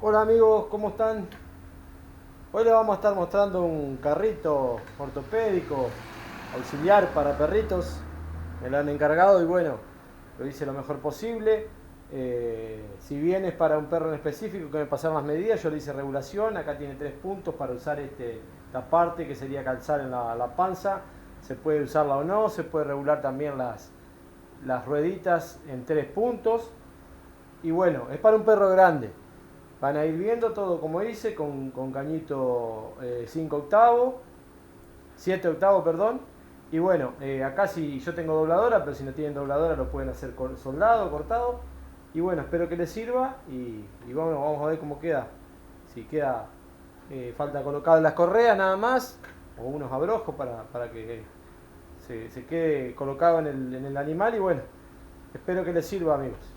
Hola amigos, ¿cómo están? Hoy les vamos a estar mostrando un carrito ortopédico auxiliar para perritos. Me lo han encargado y bueno, lo hice lo mejor posible. Si bien es para un perro en específico que me pasaron las medidas, yo le hice regulación. Acá tiene 3 puntos para usar esta parte que sería calzar en la panza. Se puede usarla o no, se puede regular también las rueditas en 3 puntos. Y bueno, es para un perro grande. Van a ir viendo todo como hice, con cañito 5 octavos, 7 octavos, perdón. Y bueno, acá si yo tengo dobladora, pero si no tienen dobladora lo pueden hacer soldado, cortado. Y bueno, espero que les sirva y vamos a ver cómo queda. Si queda, falta colocar las correas nada más, o unos abrojos para que se quede colocado en el animal. Y bueno, espero que les sirva amigos.